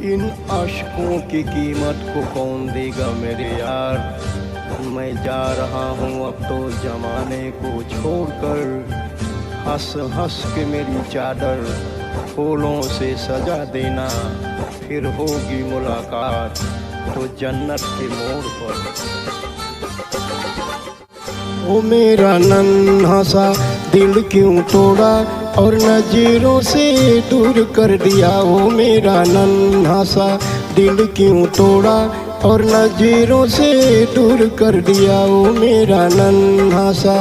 इन आशिकों की कीमत को कौन देगा मेरे यार। मैं जा रहा हूँ अब तो जमाने को छोड़कर। हंस हंस के मेरी चादर फूलों से सजा देना, फिर होगी मुलाकात तो जन्नत के मोड़ पर। ओ मेरा नन्हा सा दिल क्यों तोड़ा और नजरों से दूर कर दिया। ओ मेरा नन्हा सा दिल क्यों तोड़ा और नजरों से दूर कर दिया। ओ मेरा नन्हा सा।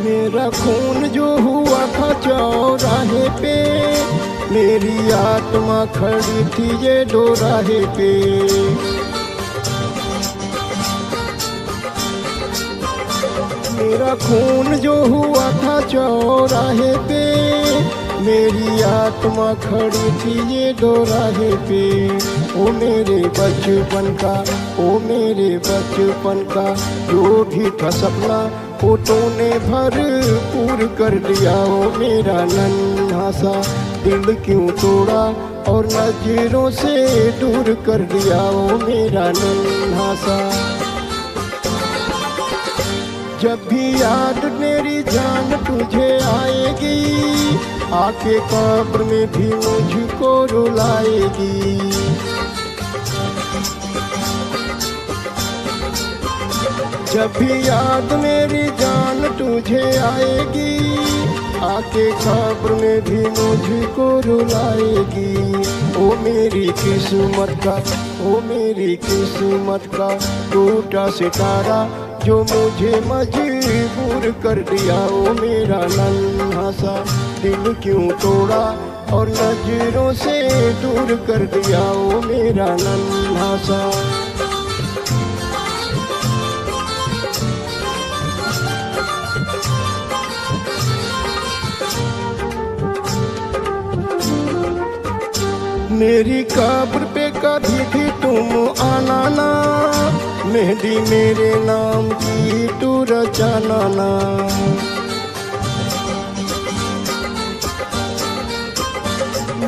मेरा खून जो हुआ था चौराहे पे, मेरी आत्मा खड़ी थी ये दोराहे पे। मेरा खून जो हुआ था चौराहे पे, मेरी आत्मा खड़ी थी ये दोराहे पे। ओ मेरे बचपन का, ओ मेरे बचपन का जो भी था सपना वो तूने भरपूर कर दिया। ओ मेरा नन्हा सा दिल क्यों तोड़ा और नजरों से दूर कर दिया। ओ मेरा नन्हा सा। जब भी याद मेरी जान तुझे आएगी, आके कब्र में भी मुझको रुलाएगी। जब भी याद मेरी जान तुझे आएगी, आके कब्र में भी मुझको रुलाएगी। ओ मेरी किस्मत का, ओ मेरी किस्मत का टूटा सितारा जो मुझे मजबूर कर दिया। ओ मेरा नन्हा सा दिल क्यों तोड़ा और नजरों से दूर कर दिया। ओ मेरा नन्हा सा। मेरी कब्र पे कभी भी तुम आना ना, मेहंदी मेरे नाम की तू रचाना ना।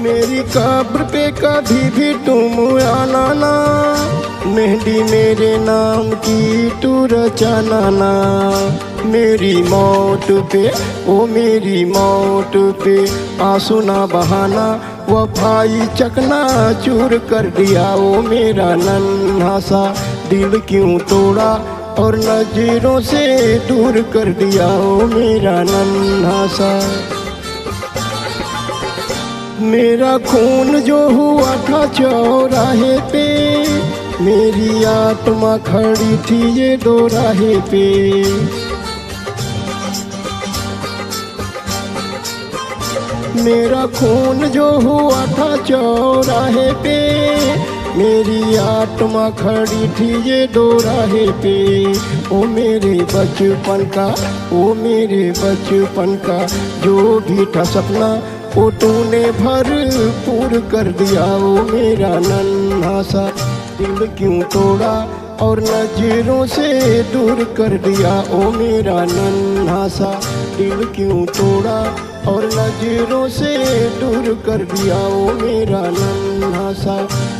मेरी कब्र पे कभी भी तुम आना ना, मेहंदी मेरे नाम की तू रचाना ना। मेरी मौत पे, ओ मेरी मौत पे आंसू ना बहाना, वफाई चकना चूर कर दिया। ओ मेरा नन्हा सा दिल क्यों तोड़ा और नजरों से दूर कर दिया। ओ मेरा नन्हा सा। मेरा खून जो हुआ था चौराहे पे, मेरी आत्मा खड़ी थी ये दोराहे पे। मेरा खून जो हुआ था चौराहे पे, मेरी आत्मा खड़ी थी ये दोराहे पे। ओ मेरे बचपन का, ओ मेरे बचपन का जो भी था सपना वो तूने भरपूर कर दिया। ओ मेरा नन्हा सा दिल क्यों तोड़ा और नजरों से दूर कर दिया। ओ मेरा नन्हा सा दिल क्यों तोड़ा और नजरों से दूर कर दिया। ओ मेरा नन्हा सा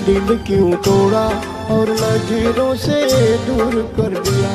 दिल क्यों तोड़ा और नजरों से दूर कर दिया।